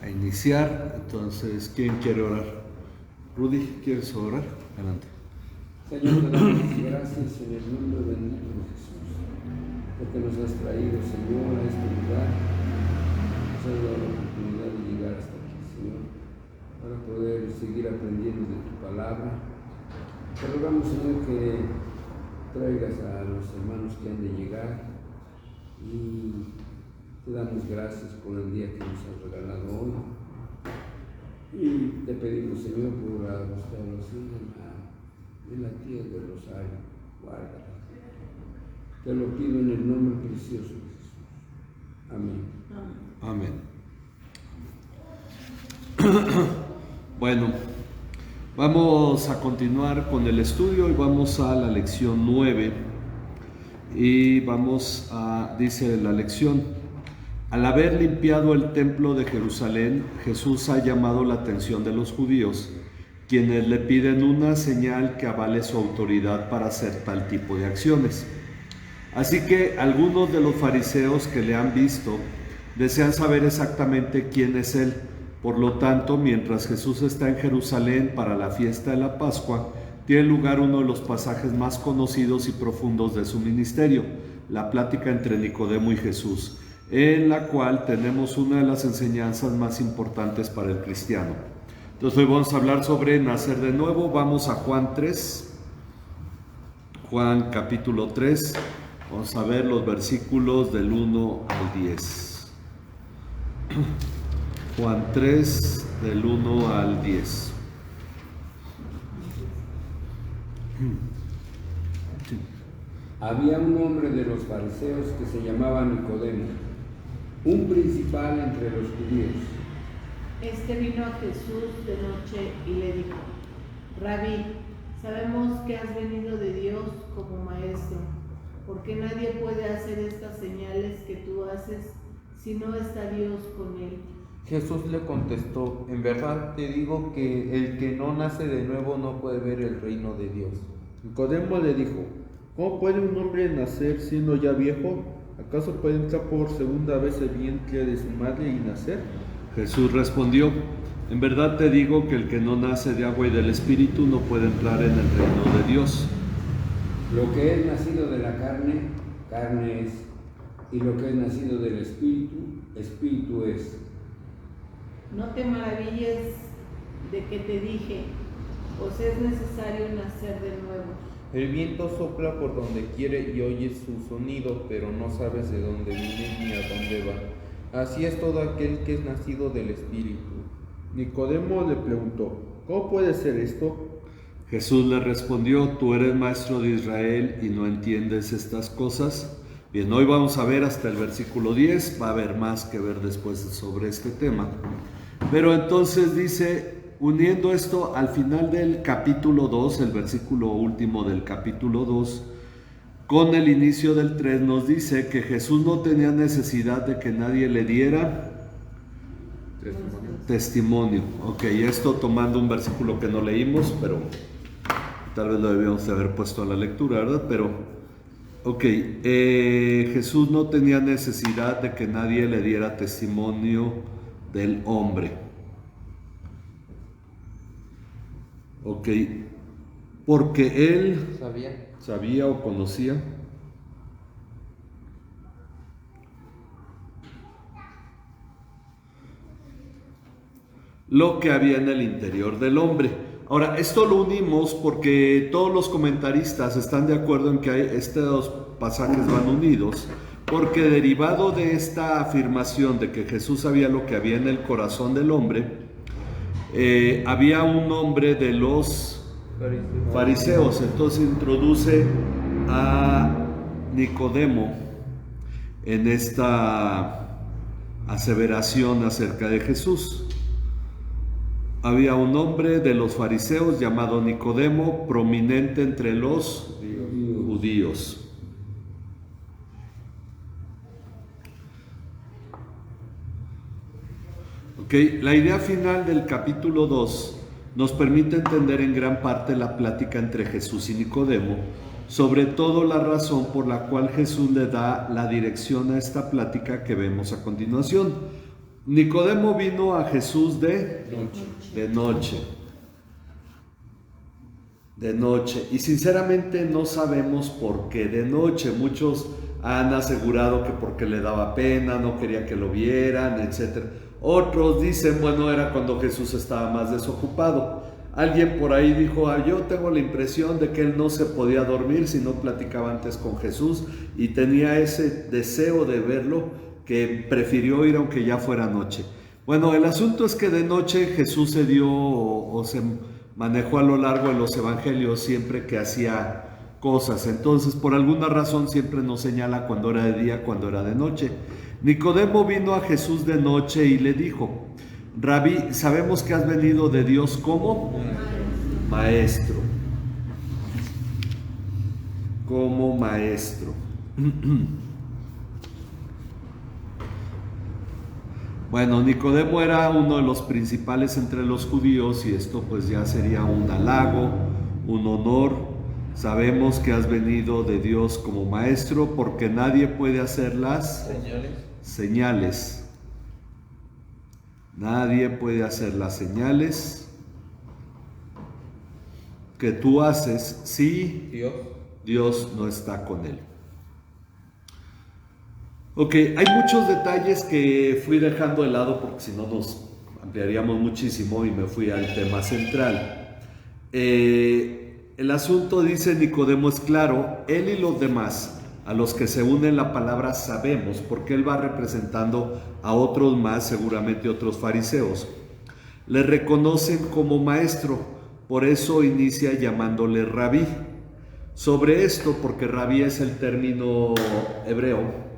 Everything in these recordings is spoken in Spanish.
a iniciar. Entonces, ¿quién quiere orar? Rudy, ¿quieres orar? Adelante. Señor, te damos gracias en el nombre bendito de Jesús, porque nos has traído, Señor, a este lugar. Nos has dado la oportunidad de llegar hasta aquí, Señor, para poder seguir aprendiendo de tu palabra. Te rogamos, Señor, que traigas a los hermanos que han de llegar y te damos gracias por el día que nos has regalado hoy. Y te pedimos, Señor, por la restauración de la tía del Rosario. Guárdala. Te lo pido en el nombre precioso de Jesús. Amén. Amén. Bueno, vamos a continuar con el estudio y vamos a la lección 9. Y dice la lección: al haber limpiado el templo de Jerusalén, Jesús ha llamado la atención de los judíos, quienes le piden una señal que avale su autoridad para hacer tal tipo de acciones. Así que algunos de los fariseos que le han visto desean saber exactamente quién es él. Por lo tanto, mientras Jesús está en Jerusalén para la fiesta de la Pascua, tiene lugar uno de los pasajes más conocidos y profundos de su ministerio, la plática entre Nicodemo y Jesús, en la cual tenemos una de las enseñanzas más importantes para el cristiano. Entonces hoy vamos a hablar sobre nacer de nuevo. Vamos a Juan 3, Juan capítulo 3, vamos a ver los versículos del 1 al 10. Juan 3, del 1 al 10. Había un hombre de los fariseos que se llamaba Nicodemo, un principal entre los judíos. Este vino a Jesús de noche y le dijo: Rabí, sabemos que has venido de Dios como maestro, porque nadie puede hacer estas señales que tú haces si no está Dios con él. Jesús le contestó: en verdad te digo que el que no nace de nuevo no puede ver el reino de Dios. Nicodemo le dijo: ¿cómo puede un hombre nacer siendo ya viejo? ¿Acaso puede entrar por segunda vez el vientre de su madre y nacer? Jesús respondió: en verdad te digo que el que no nace de agua y del Espíritu no puede entrar en el reino de Dios. Lo que es nacido de la carne, carne es, y lo que es nacido del Espíritu, Espíritu es. No te maravilles de que te dije, os es necesario nacer de nuevo. El viento sopla por donde quiere y oyes su sonido, pero no sabes de dónde viene ni a dónde va. Así es todo aquel que es nacido del Espíritu. Nicodemo le preguntó: ¿cómo puede ser esto? Jesús le respondió: tú eres maestro de Israel y no entiendes estas cosas. Bien, hoy vamos a ver hasta el versículo 10, va a haber más que ver después sobre este tema. Pero entonces dice, uniendo esto al final del capítulo 2, el versículo último del capítulo 2, con el inicio del 3, nos dice que Jesús no tenía necesidad de que nadie le diera testimonio. Ok, esto tomando un versículo que no leímos, pero tal vez lo debíamos de haber puesto a la lectura, ¿verdad? Pero, ok, Jesús no tenía necesidad de que nadie le diera testimonio del hombre. Ok, porque él sabía o conocía lo que había en el interior del hombre. Ahora, esto lo unimos porque todos los comentaristas están de acuerdo en que estos pasajes van unidos, porque derivado de esta afirmación de que Jesús sabía lo que había en el corazón del hombre, había un hombre de los fariseos. Entonces introduce a Nicodemo en esta aseveración acerca de Jesús. Había un hombre de los fariseos llamado Nicodemo, prominente entre los judíos. La idea final del capítulo 2 nos permite entender en gran parte la plática entre Jesús y Nicodemo, sobre todo la razón por la cual Jesús le da la dirección a esta plática que vemos a continuación. Nicodemo vino a Jesús de Noche. De noche. Y sinceramente no sabemos por qué de noche. Muchos han asegurado que porque le daba pena, no quería que lo vieran, etc. Otros dicen, bueno, era cuando Jesús estaba más desocupado. Alguien por ahí dijo, yo tengo la impresión de que él no se podía dormir si no platicaba antes con Jesús y tenía ese deseo de verlo que prefirió ir aunque ya fuera noche. Bueno, el asunto es que de noche Jesús se dio o se manejó a lo largo de los evangelios siempre que hacía cosas. Entonces, por alguna razón siempre nos señala cuando era de día, cuando era de noche. Nicodemo vino a Jesús de noche y le dijo, Rabí, sabemos que has venido de Dios como maestro. Como maestro. Bueno, Nicodemo era uno de los principales entre los judíos y esto pues ya sería un halago, un honor. Sabemos que has venido de Dios como maestro porque nadie puede hacer las señales. Nadie puede hacer las señales que tú haces si Dios no está con él. Ok, hay muchos detalles que fui dejando de lado porque si no nos ampliaríamos muchísimo y me fui al tema central. El asunto, dice Nicodemo, es claro, él y los demás a los que se une la palabra sabemos, porque él va representando a otros más, seguramente otros fariseos. Le reconocen como maestro, por eso inicia llamándole rabí. Sobre esto, porque rabí es el término hebreo,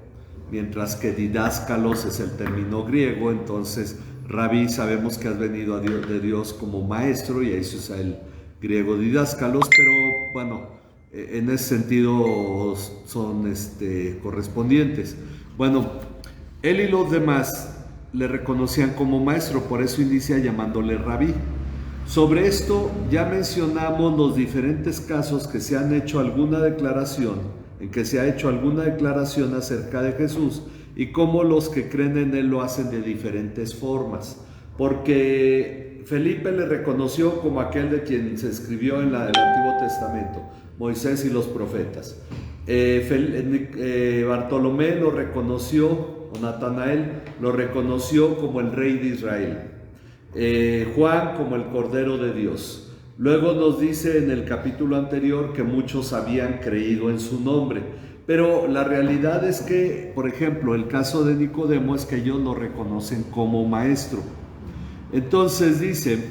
mientras que didáscalos es el término griego, entonces rabí sabemos que has venido de Dios como maestro, y ahí se usa el griego didáscalos, pero bueno, en ese sentido son correspondientes. Bueno, él y los demás le reconocían como maestro, por eso inicia llamándole rabí. Sobre esto ya mencionamos los diferentes casos que se han hecho alguna declaración, en que se ha hecho alguna declaración acerca de Jesús y cómo los que creen en él lo hacen de diferentes formas. Porque Felipe le reconoció como aquel de quien se escribió en el Antiguo Testamento, Moisés y los profetas. Bartolomé lo reconoció, o Natanael lo reconoció como el rey de Israel. Juan como el Cordero de Dios. Luego nos dice en el capítulo anterior que muchos habían creído en su nombre. Pero la realidad es que, por ejemplo, el caso de Nicodemo es que ellos lo reconocen como maestro. Entonces dice,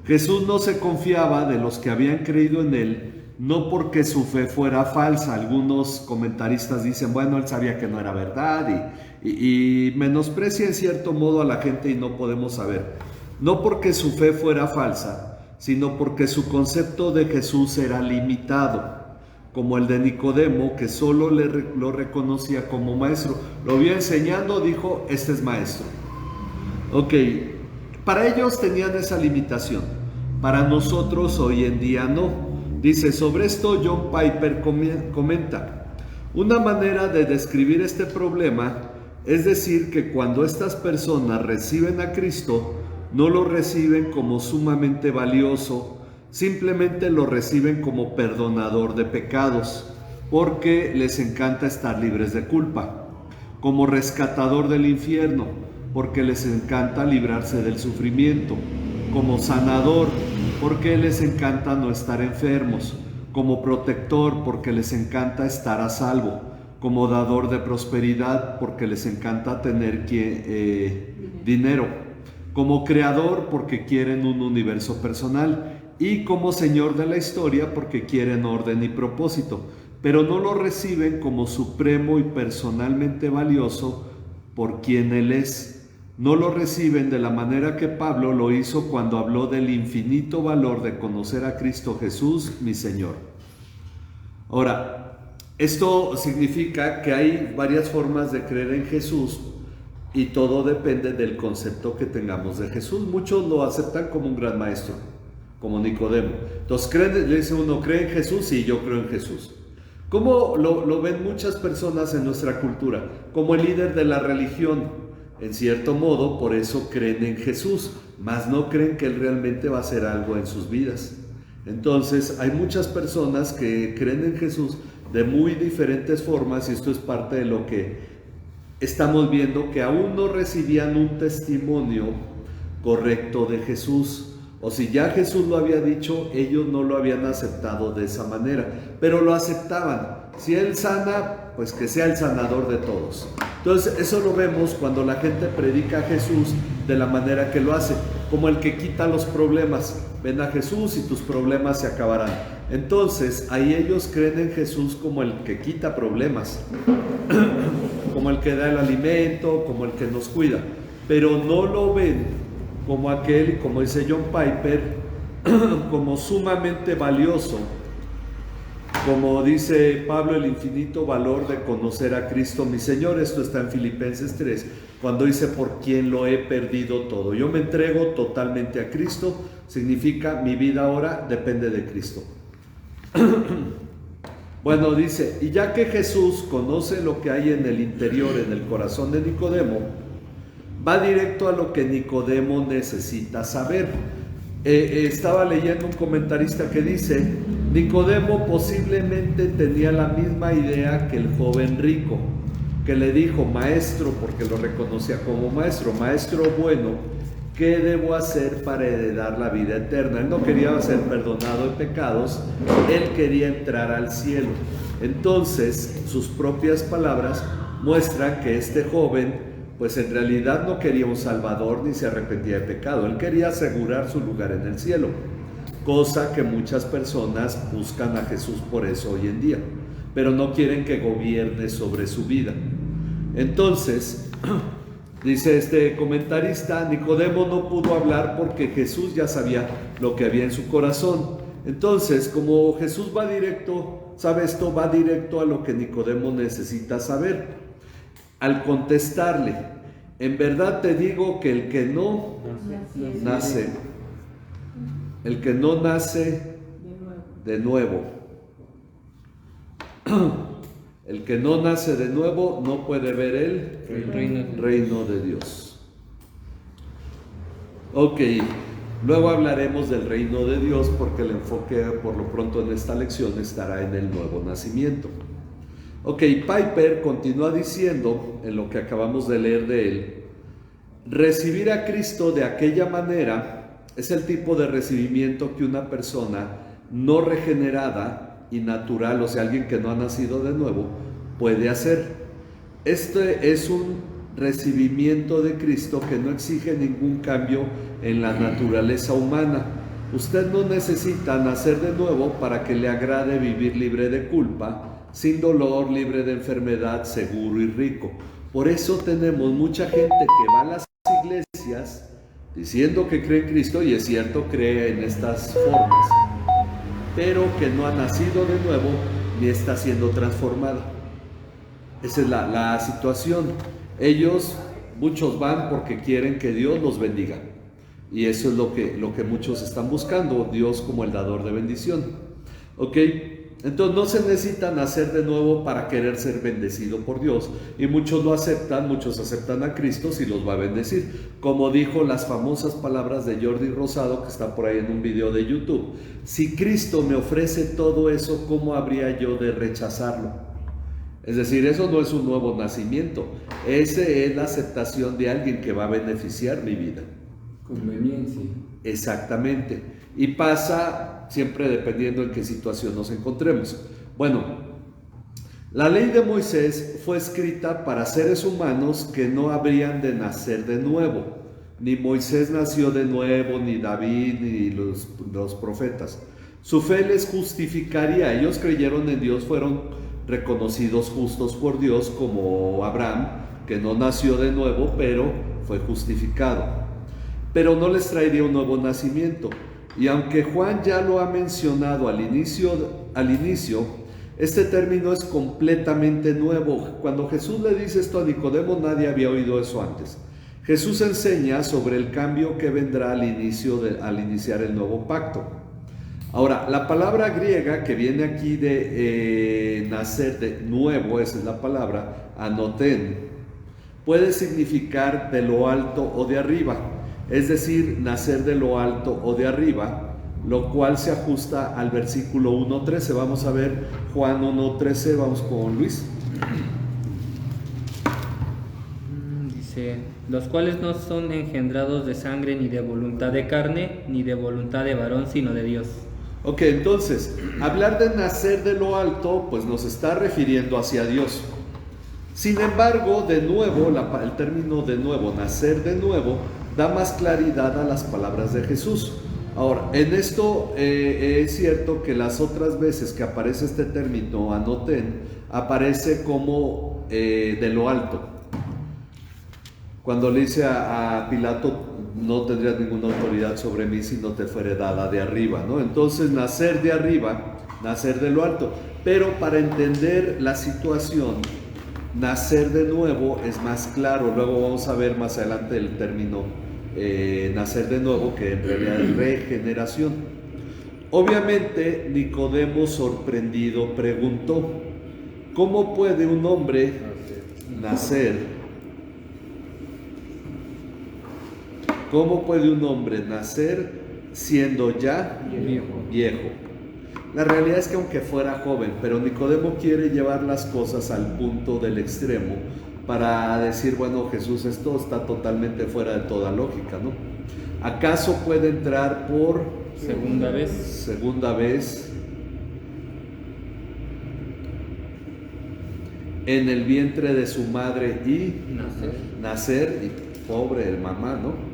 Jesús no se confiaba de los que habían creído en él, no porque su fe fuera falsa. Algunos comentaristas dicen, bueno, él sabía que no era verdad y menosprecia en cierto modo a la gente y no podemos saber. No porque su fe fuera falsa, sino porque su concepto de Jesús era limitado, como el de Nicodemo, que solo lo reconocía como maestro. Lo vio enseñando, dijo, este es maestro. Ok, para ellos tenían esa limitación, para nosotros hoy en día no. Dice, sobre esto John Piper comenta, una manera de describir este problema es decir que cuando estas personas reciben a Cristo, no lo reciben como sumamente valioso, simplemente lo reciben como perdonador de pecados, porque les encanta estar libres de culpa, como rescatador del infierno, porque les encanta librarse del sufrimiento, como sanador, porque les encanta no estar enfermos, como protector, porque les encanta estar a salvo, como dador de prosperidad, porque les encanta tener dinero, como creador, porque quieren un universo personal, y como señor de la historia, porque quieren orden y propósito, pero no lo reciben como supremo y personalmente valioso por quien él es. No lo reciben de la manera que Pablo lo hizo cuando habló del infinito valor de conocer a Cristo Jesús, mi Señor. Ahora, esto significa que hay varias formas de creer en Jesús y todo depende del concepto que tengamos de Jesús. Muchos lo aceptan como un gran maestro, como Nicodemo. Entonces, le dice uno, ¿cree en Jesús? Sí, yo creo en Jesús. ¿Cómo lo ven muchas personas en nuestra cultura? Como el líder de la religión. En cierto modo, por eso creen en Jesús, mas no creen que Él realmente va a hacer algo en sus vidas. Entonces, hay muchas personas que creen en Jesús de muy diferentes formas, y esto es parte de lo que estamos viendo, que aún no recibían un testimonio correcto de Jesús. O si ya Jesús lo había dicho, ellos no lo habían aceptado de esa manera, pero lo aceptaban. Si Él sana, pues que sea el sanador de todos. Entonces eso lo vemos cuando la gente predica a Jesús de la manera que lo hace, como el que quita los problemas. Ven a Jesús y tus problemas se acabarán. Entonces ahí ellos creen en Jesús como el que quita problemas, como el que da el alimento, como el que nos cuida, pero no lo ven como aquel, como dice John Piper, como sumamente valioso, como dice Pablo, el infinito valor de conocer a Cristo mi Señor. Esto está en Filipenses 3, cuando dice por quien lo he perdido todo. Yo me entrego totalmente a Cristo, significa mi vida ahora depende de Cristo. Bueno, dice, y ya que Jesús conoce lo que hay en el interior, en el corazón de Nicodemo, va directo a lo que Nicodemo necesita saber. Estaba leyendo un comentarista que dice, Nicodemo posiblemente tenía la misma idea que el joven rico, que le dijo, maestro, porque lo reconocía como maestro, maestro bueno, ¿qué debo hacer para heredar la vida eterna? Él no quería ser perdonado de pecados, él quería entrar al cielo. Entonces, sus propias palabras muestran que este joven pues en realidad no quería un salvador ni se arrepentía de pecado. Él quería asegurar su lugar en el cielo, cosa que muchas personas buscan a Jesús por eso hoy en día, pero no quieren que gobierne sobre su vida. Entonces, dice este comentarista, Nicodemo no pudo hablar porque Jesús ya sabía lo que había en su corazón. Entonces, como Jesús va directo, ¿sabe esto? Va directo a lo que Nicodemo necesita saber. Al contestarle, en verdad te digo que el que no nace de nuevo, el que no nace de nuevo no puede ver el reino de Dios. Ok, luego hablaremos del reino de Dios porque el enfoque por lo pronto en esta lección estará en el nuevo nacimiento. Ok, Piper continúa diciendo, en lo que acabamos de leer de él, recibir a Cristo de aquella manera es el tipo de recibimiento que una persona no regenerada y natural, o sea, alguien que no ha nacido de nuevo, puede hacer. Este es un recibimiento de Cristo que no exige ningún cambio en la naturaleza humana. Usted no necesita nacer de nuevo para que le agrade vivir libre de culpa, sin dolor, libre de enfermedad, seguro y rico. Por eso tenemos mucha gente que va a las iglesias diciendo que cree en Cristo, y es cierto, cree en estas formas, pero que no ha nacido de nuevo ni está siendo transformada. Esa es la situación. Muchos van porque quieren que Dios los bendiga, y eso es lo que muchos están buscando, Dios como el dador de bendición. ¿Ok? Entonces no se necesita nacer de nuevo para querer ser bendecido por Dios, y muchos lo aceptan, muchos aceptan a Cristo si los va a bendecir, como dijo las famosas palabras de Jordi Rosado, que está por ahí en un video de YouTube: si Cristo me ofrece todo eso, ¿cómo habría yo de rechazarlo? Es decir, eso no es un nuevo nacimiento, ese es la aceptación de alguien que va a beneficiar mi vida. Conveniencia. Exactamente, y pasa siempre dependiendo en qué situación nos encontremos. Bueno, la ley de Moisés fue escrita para seres humanos que no habrían de nacer de nuevo. Ni Moisés nació de nuevo, ni David, ni los profetas. Su fe les justificaría. Ellos creyeron en Dios, fueron reconocidos justos por Dios, como Abraham, que no nació de nuevo, pero fue justificado. Pero no les traería un nuevo nacimiento. Y aunque Juan ya lo ha mencionado al inicio, este término es completamente nuevo. Cuando Jesús le dice esto a Nicodemo, nadie había oído eso antes. Jesús enseña sobre el cambio que vendrá al iniciar el nuevo pacto. Ahora, la palabra griega que viene aquí de nacer de nuevo, esa es la palabra, anoten, puede significar de lo alto o de arriba, es decir, nacer de lo alto o de arriba, lo cual se ajusta al versículo 1:13. Vamos a ver Juan 1:13, vamos con Luis. Dice, los cuales no son engendrados de sangre, ni de voluntad de carne, ni de voluntad de varón, sino de Dios. Ok, entonces, hablar de nacer de lo alto, pues nos está refiriendo hacia Dios. Sin embargo, de nuevo, el término de nuevo, nacer de nuevo, da más claridad a las palabras de Jesús. Ahora, en esto es cierto que las otras veces que aparece este término, anoten, aparece como de lo alto. Cuando le dice a Pilato, no tendrías ninguna autoridad sobre mí si no te fuere dada de arriba, ¿no? Entonces, nacer de arriba, nacer de lo alto. Pero para entender la situación, nacer de nuevo es más claro. Luego vamos a ver más adelante el término nacer de nuevo, que en realidad es regeneración. Obviamente, Nicodemo, sorprendido, preguntó: ¿cómo puede un hombre nacer? ¿Cómo puede un hombre nacer siendo ya viejo? La realidad es que aunque fuera joven, pero Nicodemo quiere llevar las cosas al punto del extremo para decir, bueno, Jesús, esto está totalmente fuera de toda lógica, ¿no? ¿Acaso puede entrar por Segunda vez en el vientre de su madre y nacer? Y pobre el mamá, ¿no?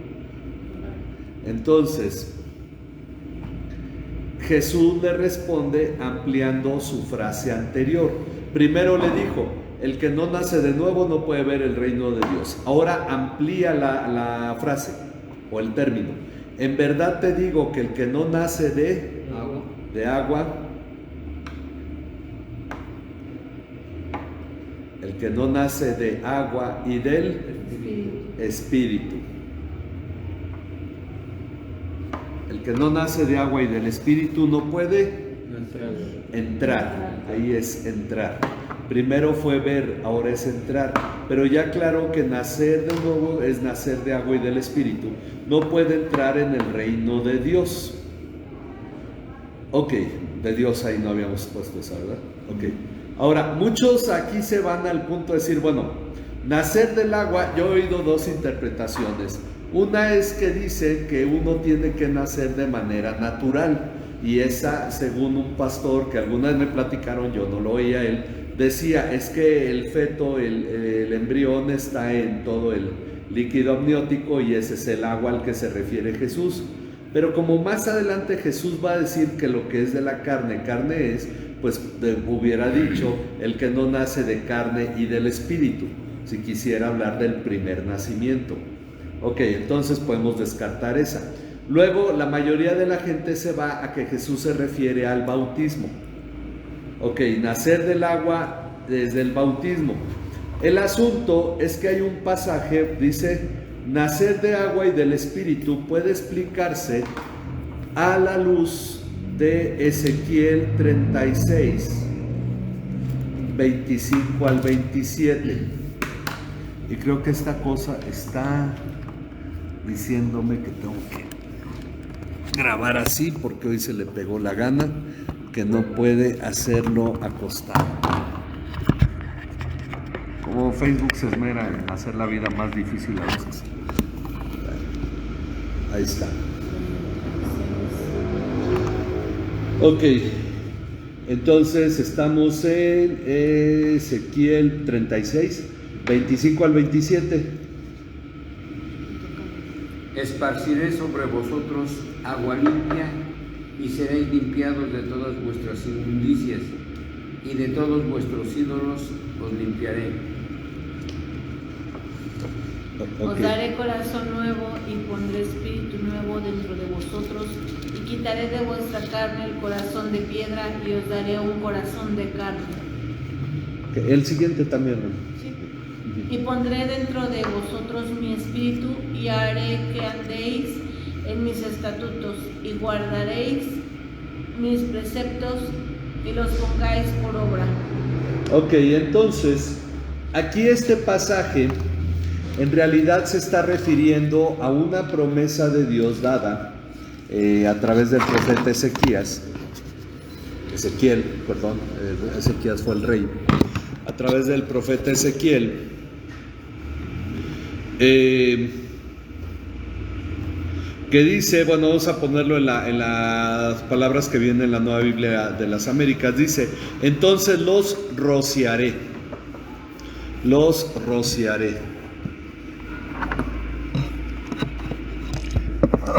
Entonces, Jesús le responde ampliando su frase anterior. Primero le dijo, el que no nace de nuevo no puede ver el reino de Dios. Ahora amplía la frase o el término. En verdad te digo que el que no nace de agua, el que no nace de agua y del Espíritu. El que no nace de agua y del Espíritu no puede entrar. Ahí es entrar. Primero fue ver, ahora es entrar. Pero ya aclaró que nacer de nuevo es nacer de agua y del Espíritu. No puede entrar en el reino de Dios. Ok, de Dios ahí no habíamos puesto esa, ¿verdad? Ok. Ahora, muchos aquí se van al punto de decir, bueno, nacer del agua, yo he oído dos interpretaciones. Una es que dice que uno tiene que nacer de manera natural, y esa, según un pastor que alguna vez me platicaron, yo no lo oía él, decía, es que el feto, el embrión está en todo el líquido amniótico y ese es el agua al que se refiere Jesús. Pero como más adelante Jesús va a decir que lo que es de la carne, carne es, pues hubiera dicho, el que no nace de carne y del Espíritu, si quisiera hablar del primer nacimiento. Ok, entonces podemos descartar esa. Luego, la mayoría de la gente se va a que Jesús se refiere al bautismo. Ok, nacer del agua desde el bautismo. El asunto es que hay un pasaje, dice, nacer de agua y del Espíritu puede explicarse a la luz de Ezequiel 36, 25 al 27. Y creo que esta cosa está diciéndome que tengo que grabar así porque hoy se le pegó la gana, que no puede hacerlo acostado. Como Facebook se esmera en hacer la vida más difícil a veces. Ahí está. Ok, entonces estamos en Ezequiel 36, 25 al 27. Esparciré sobre vosotros agua limpia y seréis limpiados de todas vuestras inmundicias y de todos vuestros ídolos os limpiaré. Os daré corazón nuevo y pondré espíritu nuevo dentro de vosotros y quitaré de vuestra carne el corazón de piedra y os daré un corazón de carne. El siguiente también. Y pondré dentro de vosotros mi espíritu y haré que andéis en mis estatutos y guardaréis mis preceptos y los pongáis por obra. Ok, entonces, aquí este pasaje en realidad se está refiriendo a una promesa de Dios dada a través del profeta Ezequías. Ezequiel fue el rey. A través del profeta Ezequiel, que dice, bueno, vamos a ponerlo en las palabras que vienen en la Nueva Biblia de las Américas, dice: entonces los rociaré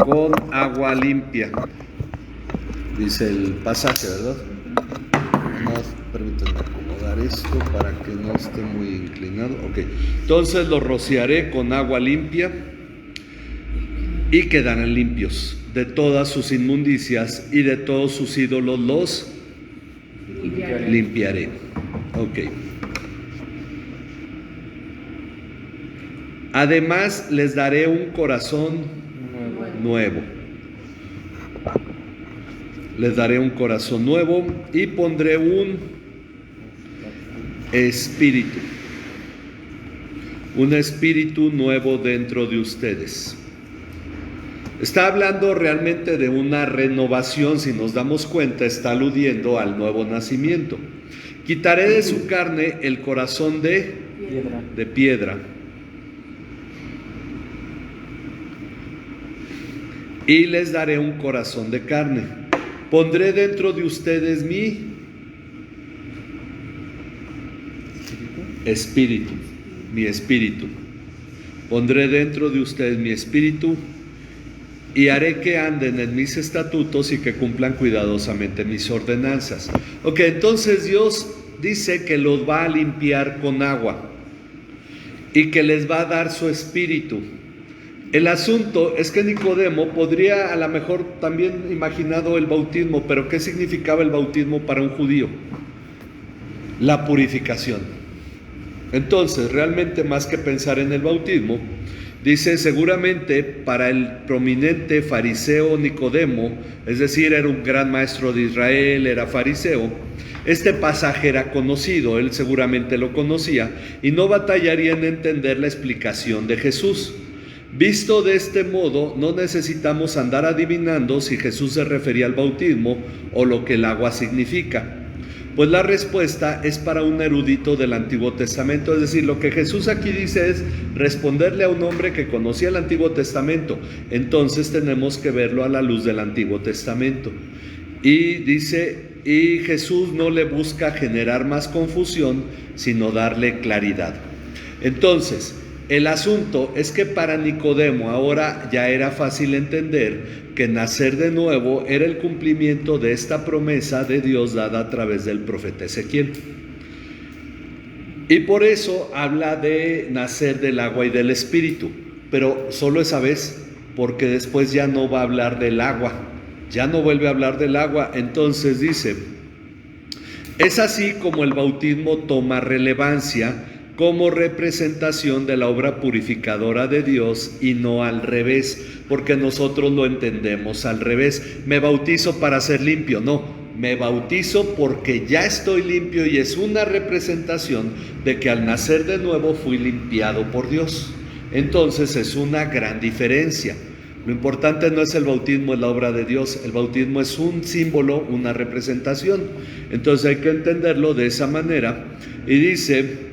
con agua limpia, dice el pasaje, ¿verdad? Permítanme acomodar esto para que no esté muy inclinado. Ok, entonces los rociaré con agua limpia y quedarán limpios de todas sus inmundicias, y de todos sus ídolos los limpiaré. Ok. Además les daré un corazón nuevo. Les daré un corazón nuevo y pondré un espíritu nuevo dentro de ustedes. Está hablando realmente de una renovación. Si nos damos cuenta, está aludiendo al nuevo nacimiento. Quitaré de su carne el corazón de piedra y les daré un corazón de carne. Pondré dentro de ustedes mi espíritu. Pondré dentro de ustedes mi espíritu y haré que anden en mis estatutos y que cumplan cuidadosamente mis ordenanzas. Ok, entonces Dios dice que los va a limpiar con agua y que les va a dar su espíritu. El asunto es que Nicodemo podría a lo mejor también imaginado el bautismo, pero ¿qué significaba el bautismo para un judío? La purificación. Entonces, realmente más que pensar en el bautismo, dice seguramente para el prominente fariseo Nicodemo, es decir, era un gran maestro de Israel, era fariseo, este pasaje era conocido, él seguramente lo conocía y no batallaría en entender la explicación de Jesús. Visto de este modo, no necesitamos andar adivinando si Jesús se refería al bautismo o lo que el agua significa, pues la respuesta es para un erudito del Antiguo Testamento. Es decir, lo que Jesús aquí dice es responderle a un hombre que conocía el Antiguo Testamento. Entonces tenemos que verlo a la luz del Antiguo Testamento. Y dice, y Jesús no le busca generar más confusión, sino darle claridad. Entonces, el asunto es que para Nicodemo ahora ya era fácil entender que nacer de nuevo era el cumplimiento de esta promesa de Dios dada a través del profeta Ezequiel. Y por eso habla de nacer del agua y del espíritu, pero solo esa vez, porque después ya no va a hablar del agua, ya no vuelve a hablar del agua. Entonces dice, es así como el bautismo toma relevancia como representación de la obra purificadora de Dios y no al revés, porque nosotros lo entendemos al revés. Me bautizo para ser limpio, no, me bautizo porque ya estoy limpio y es una representación de que al nacer de nuevo fui limpiado por Dios. Entonces es una gran diferencia. Lo importante no es el bautismo, es la obra de Dios. El bautismo es un símbolo, una representación. Entonces hay que entenderlo de esa manera. Y dice,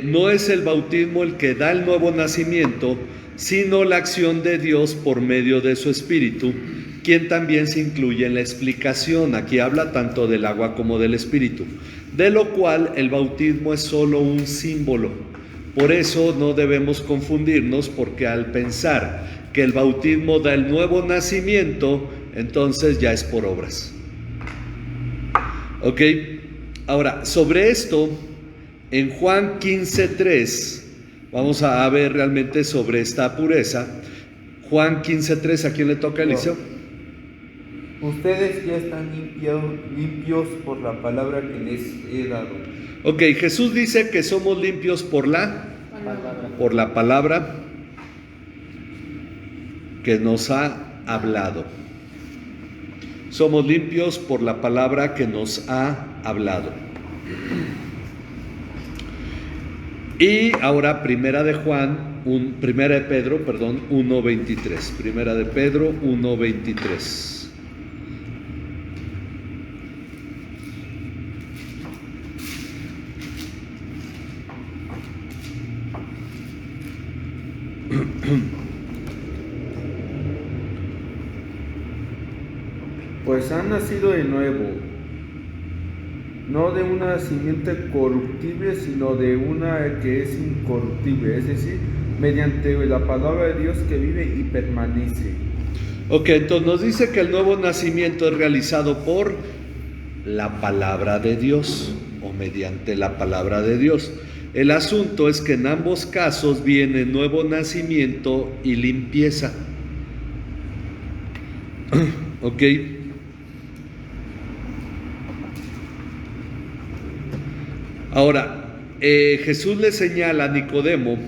no es el bautismo el que da el nuevo nacimiento, sino la acción de Dios por medio de su Espíritu, quien también se incluye en la explicación. Aquí habla tanto del agua como del Espíritu, de lo cual el bautismo es solo un símbolo. Por eso no debemos confundirnos, porque al pensar que el bautismo da el nuevo nacimiento, entonces ya es por obras. Ok, ahora sobre esto, en Juan 15:3, vamos a ver realmente sobre esta pureza. Juan 15:3, ¿a quién le toca, Eliseo? Ustedes ya están limpios por la palabra que les he dado. Ok, Jesús dice que somos limpios por la palabra que nos ha hablado. Somos limpios por la palabra que nos ha hablado. Y ahora primera de Pedro, 1:23. Primera de Pedro 1:23. Pues han nacido de nuevo, no de una simiente corruptible, sino de una que es incorruptible, es decir, mediante la palabra de Dios que vive y permanece. Ok, entonces nos dice que el nuevo nacimiento es realizado por la palabra de Dios o mediante la palabra de Dios. El asunto es que en ambos casos viene nuevo nacimiento y limpieza. Ok. Ahora, Jesús le señala a Nicodemo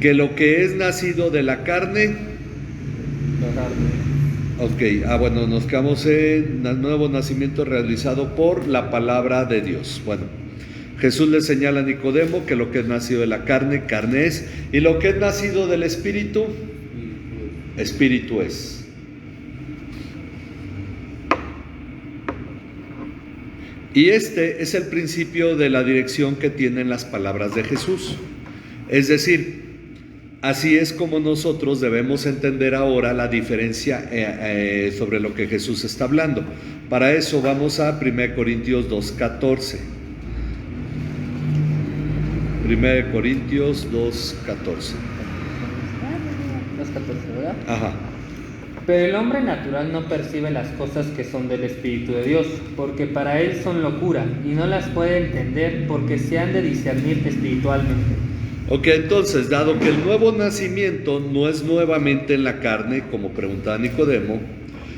que lo que es nacido de la carne. Ok, bueno, nos quedamos en el nuevo nacimiento realizado por la palabra de Dios. Bueno, Jesús le señala a Nicodemo que lo que es nacido de la carne, carne es, y lo que es nacido del Espíritu, Espíritu es. Y este es el principio de la dirección que tienen las palabras de Jesús. Es decir, así es como nosotros debemos entender ahora la diferencia sobre lo que Jesús está hablando. Para eso vamos a 1 Corintios 2:14. 1 Corintios 2:14. 2:14, ¿verdad? Ajá. Pero el hombre natural no percibe las cosas que son del Espíritu de Dios, porque para él son locura, y no las puede entender porque se han de discernir espiritualmente. Ok, entonces, dado que el nuevo nacimiento no es nuevamente en la carne, como preguntaba Nicodemo,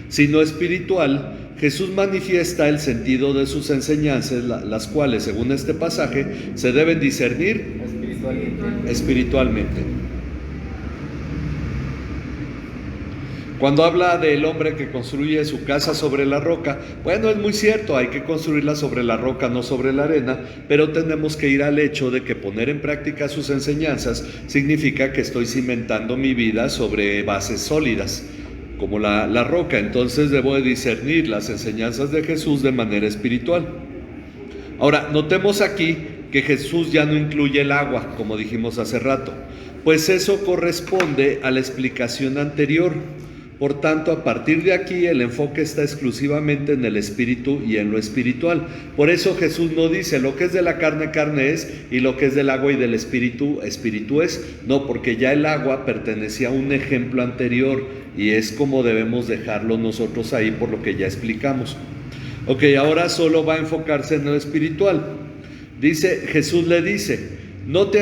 sino espiritual, Jesús manifiesta el sentido de sus enseñanzas, las cuales, según este pasaje, se deben discernir espiritualmente. Cuando habla del hombre que construye su casa sobre la roca, bueno, es muy cierto, hay que construirla sobre la roca, no sobre la arena, pero tenemos que ir al hecho de que poner en práctica sus enseñanzas significa que estoy cimentando mi vida sobre bases sólidas, como la roca. Entonces debo de discernir las enseñanzas de Jesús de manera espiritual. Ahora, notemos aquí que Jesús ya no incluye el agua, como dijimos hace rato, pues eso corresponde a la explicación anterior. Por tanto, a partir de aquí el enfoque está exclusivamente en el espíritu y en lo espiritual. Por eso Jesús no dice lo que es de la carne, carne es, y lo que es del agua y del espíritu, espíritu es. No, porque ya el agua pertenecía a un ejemplo anterior y es como debemos dejarlo nosotros ahí por lo que ya explicamos. Ok, ahora solo va a enfocarse en lo espiritual. Dice, Jesús le dice, no te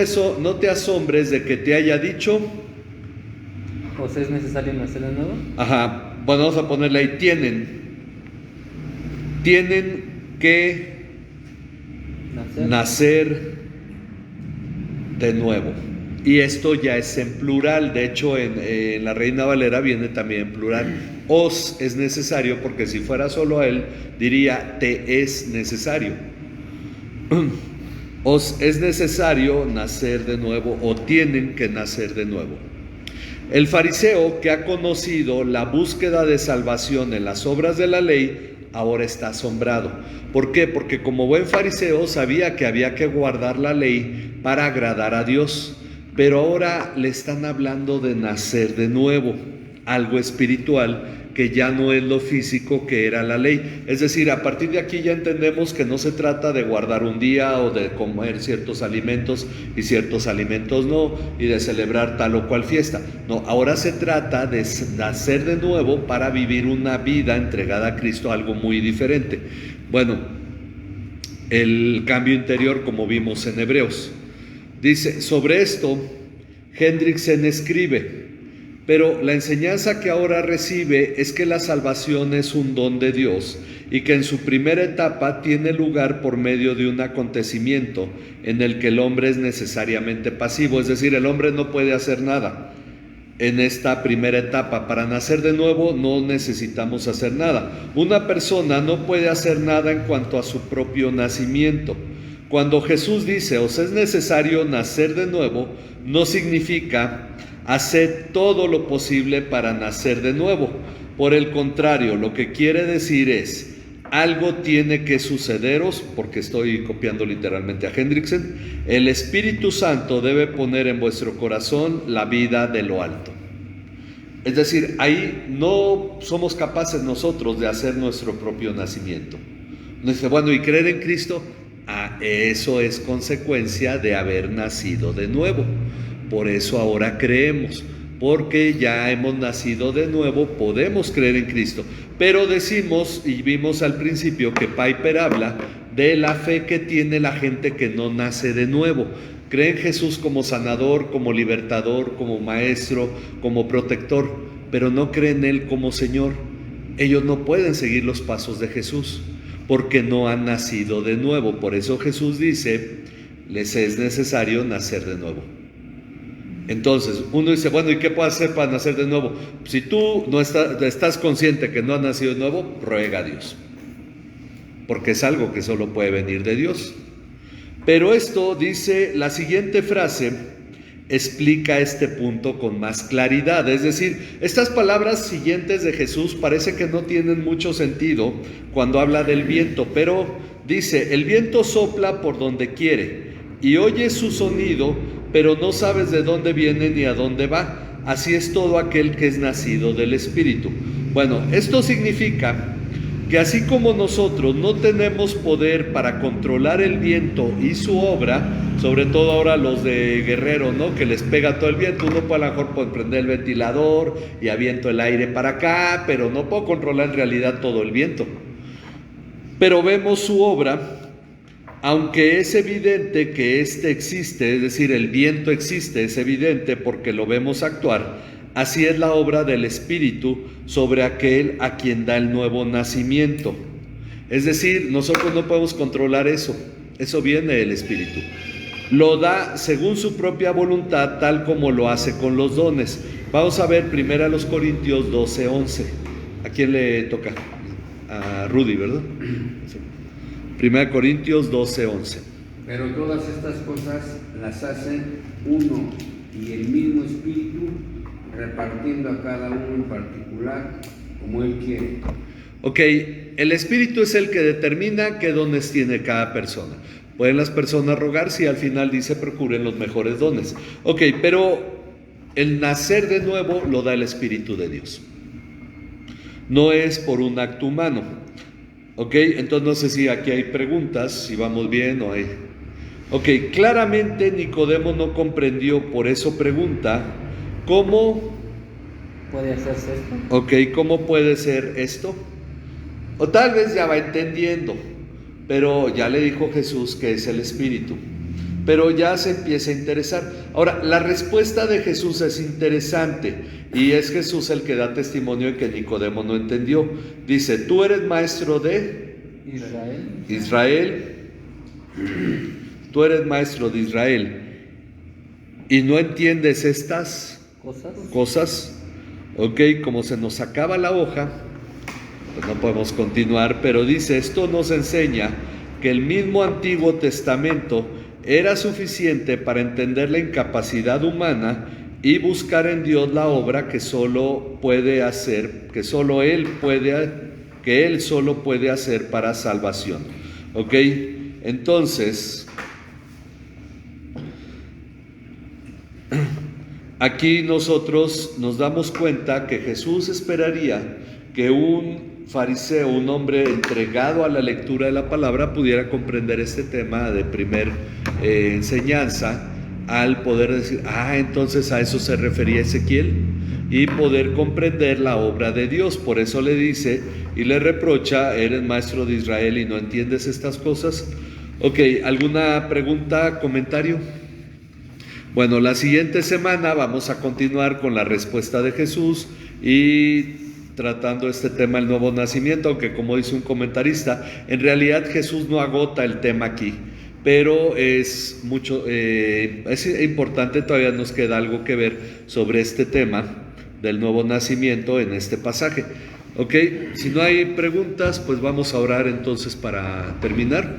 asombres de que te haya dicho... ¿O sea, es necesario nacer de nuevo? Ajá, bueno, vamos a ponerle ahí, tienen que nacer de nuevo. Y esto ya es en plural, de hecho en la Reina Valera viene también en plural. Os es necesario, porque si fuera solo a él, diría te es necesario. Os es necesario nacer de nuevo, o tienen que nacer de nuevo. El fariseo que ha conocido la búsqueda de salvación en las obras de la ley, ahora está asombrado. ¿Por qué? Porque como buen fariseo sabía que había que guardar la ley para agradar a Dios, pero ahora le están hablando de nacer de nuevo, algo espiritual que ya no es lo físico que era la ley. Es decir, a partir de aquí ya entendemos que no se trata de guardar un día o de comer ciertos alimentos y ciertos alimentos no, y de celebrar tal o cual fiesta. No, ahora se trata de nacer de nuevo para vivir una vida entregada a Cristo, algo muy diferente. Bueno, el cambio interior, como vimos en Hebreos. Dice, sobre esto, Hendrickson escribe: pero la enseñanza que ahora recibe es que la salvación es un don de Dios y que en su primera etapa tiene lugar por medio de un acontecimiento en el que el hombre es necesariamente pasivo, es decir, el hombre no puede hacer nada en esta primera etapa. Para nacer de nuevo no necesitamos hacer nada. Una persona no puede hacer nada en cuanto a su propio nacimiento, Cuando Jesús dice, os es necesario nacer de nuevo, no significa hacer todo lo posible para nacer de nuevo. Por el contrario, lo que quiere decir es, algo tiene que sucederos, porque estoy copiando literalmente a Hendrickson, el Espíritu Santo debe poner en vuestro corazón la vida de lo alto. Es decir, ahí no somos capaces nosotros de hacer nuestro propio nacimiento. Nos dice, bueno, ¿y creer en Cristo? Eso es consecuencia de haber nacido de nuevo. Por eso ahora creemos, porque ya hemos nacido de nuevo, podemos creer en Cristo. Pero decimos, y vimos al principio que Piper habla de la fe que tiene la gente que no nace de nuevo. Cree en Jesús como sanador, como libertador, como maestro, como protector, pero no cree en Él como Señor. Ellos no pueden seguir los pasos de Jesús, porque no han nacido de nuevo. Por eso Jesús dice, les es necesario nacer de nuevo. Entonces, uno dice, bueno, ¿y qué puedo hacer para nacer de nuevo? Si tú no estás consciente que no has nacido de nuevo, ruega a Dios, porque es algo que solo puede venir de Dios. Pero esto, dice la siguiente frase, explica este punto con más claridad. Es decir, estas palabras siguientes de Jesús parece que no tienen mucho sentido cuando habla del viento, pero dice, el viento sopla por donde quiere y oyes su sonido, pero no sabes de dónde viene ni a dónde va. Así es todo aquel que es nacido del Espíritu. Bueno, esto significa que así como nosotros no tenemos poder para controlar el viento y su obra, sobre todo ahora los de Guerrero, ¿no?, que les pega todo el viento, uno puede a lo mejor prender el ventilador y aviento el aire para acá, pero no puedo controlar en realidad todo el viento. Pero vemos su obra, aunque es evidente que éste existe, es decir, el viento existe, es evidente porque lo vemos actuar. Así es la obra del Espíritu sobre aquel a quien da el nuevo nacimiento. Es decir, nosotros no podemos controlar eso, eso viene del Espíritu. Lo da según su propia voluntad, tal como lo hace con los dones. Vamos a ver 1 Corintios 12:11. ¿A quién le toca? A Rudy, ¿verdad? 1 Corintios 12:11. Pero todas estas cosas las hacen uno y el mismo Espíritu, repartiendo a cada uno en particular como Él quiere. Ok, el Espíritu es el que determina qué dones tiene cada persona. Pueden las personas rogar si al final dice procuren los mejores dones. Ok, pero el nacer de nuevo lo da el Espíritu de Dios. No es por un acto humano. Ok, entonces no sé si aquí hay preguntas, si vamos bien o hay... Ok, claramente Nicodemo no comprendió, por eso pregunta, ¿cómo ¿Puede hacerse esto? Ok, ¿cómo puede ser esto? O tal vez ya va entendiendo, pero ya le dijo Jesús que es el Espíritu, pero ya se empieza a interesar. Ahora, la respuesta de Jesús es interesante, y es Jesús el que da testimonio de que Nicodemo no entendió. Dice, tú eres maestro de Israel, tú eres maestro de Israel, y no entiendes estas cosas. Ok, como se nos acaba la hoja, pues no podemos continuar, pero dice, esto nos enseña que el mismo Antiguo Testamento era suficiente para entender la incapacidad humana y buscar en Dios la obra que solo puede hacer, que Él solo puede hacer para salvación. Ok, entonces aquí nosotros nos damos cuenta que Jesús esperaría que un fariseo, un hombre entregado a la lectura de la palabra, pudiera comprender este tema de primer enseñanza, al poder decir, entonces a eso se refería Ezequiel, y poder comprender la obra de Dios. Por eso le dice y le reprocha, eres maestro de Israel y no entiendes estas cosas. Ok, ¿alguna pregunta, comentario? Bueno, la siguiente semana vamos a continuar con la respuesta de Jesús y tratando este tema del nuevo nacimiento, aunque como dice un comentarista, en realidad Jesús no agota el tema aquí, pero es importante, todavía nos queda algo que ver sobre este tema del nuevo nacimiento en este pasaje. Ok, si no hay preguntas, pues vamos a orar entonces para terminar.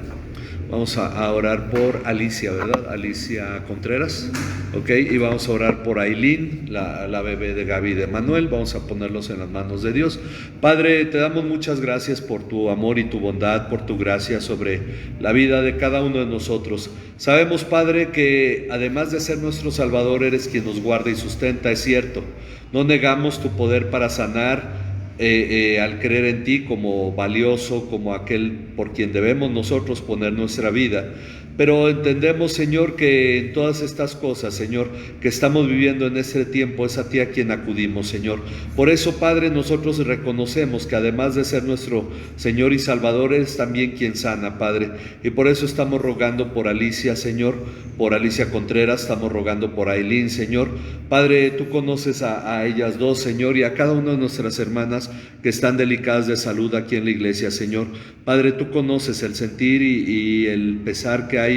Vamos a orar por Alicia, ¿verdad? Alicia Contreras, ok, y vamos a orar por Aileen, la bebé de Gaby y de Manuel. Vamos a ponerlos en las manos de Dios. Padre, te damos muchas gracias por tu amor y tu bondad, por tu gracia sobre la vida de cada uno de nosotros. Sabemos, Padre, que además de ser nuestro Salvador, eres quien nos guarda y sustenta, es cierto. No negamos tu poder para sanar, al creer en ti como valioso, como aquel por quien debemos nosotros poner nuestra vida. Pero entendemos, Señor, que en todas estas cosas, Señor, que estamos viviendo en este tiempo, es a ti a quien acudimos, Señor. Por eso, Padre, nosotros reconocemos que además de ser nuestro Señor y Salvador, eres también quien sana, Padre. Y por eso estamos rogando por Alicia, Señor, por Alicia Contreras, estamos rogando por Aileen, Señor. Padre, tú conoces a ellas dos, Señor, y a cada una de nuestras hermanas que están delicadas de salud aquí en la iglesia, Señor. Padre, tú conoces el sentir y el pesar que hay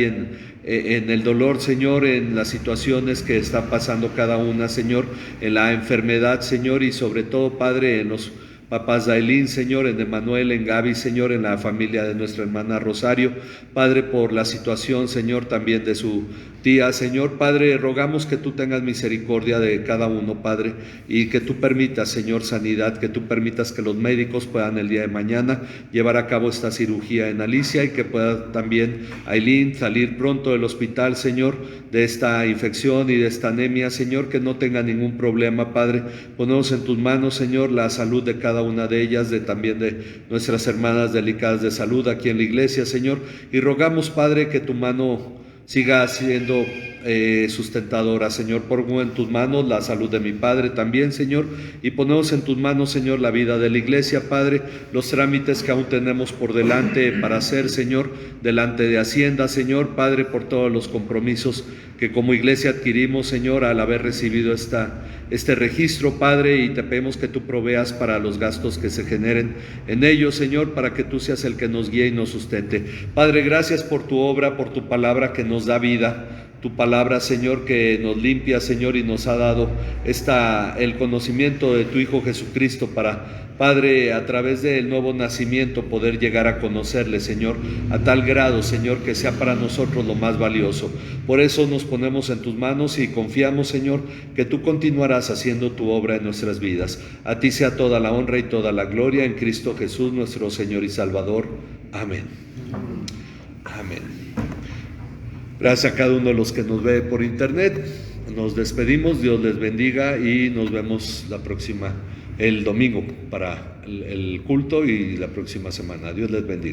en el dolor, Señor, en las situaciones que está pasando cada una, Señor, en la enfermedad, Señor, y sobre todo, Padre, en los papás de Aileen, Señor, en Emanuel, en Gaby, Señor, en la familia de nuestra hermana Rosario. Padre, por la situación, Señor, también de su tía, Señor. Padre, rogamos que tú tengas misericordia de cada uno, Padre, y que tú permitas, Señor, sanidad, que tú permitas que los médicos puedan el día de mañana llevar a cabo esta cirugía en Alicia, y que pueda también Aileen salir pronto del hospital, Señor, de esta infección y de esta anemia, Señor, que no tenga ningún problema, Padre. Ponemos en tus manos, Señor, la salud de cada una de ellas, también de nuestras hermanas delicadas de salud aquí en la iglesia, Señor, y rogamos, Padre, que tu mano siga siendo sustentadora, Señor. Pongo en tus manos la salud de mi padre también, Señor, y ponemos en tus manos, Señor, la vida de la iglesia, Padre, los trámites que aún tenemos por delante para hacer, Señor, delante de Hacienda, Señor, Padre, por todos los compromisos que como iglesia adquirimos, Señor, al haber recibido este registro, Padre, y te pedimos que tú proveas para los gastos que se generen en ellos, Señor, para que tú seas el que nos guíe y nos sustente. Padre, gracias por tu obra, por tu palabra que nos da vida, tu palabra, Señor, que nos limpia, Señor, y nos ha dado el conocimiento de tu Hijo Jesucristo para, Padre, a través del nuevo nacimiento poder llegar a conocerle, Señor, a tal grado, Señor, que sea para nosotros lo más valioso. Por eso nos ponemos en tus manos y confiamos, Señor, que tú continuarás haciendo tu obra en nuestras vidas. A ti sea toda la honra y toda la gloria en Cristo Jesús, nuestro Señor y Salvador. Amén. Amén. Gracias a cada uno de los que nos ve por internet. Nos despedimos, Dios les bendiga y nos vemos el domingo para el culto y la próxima semana. Dios les bendiga.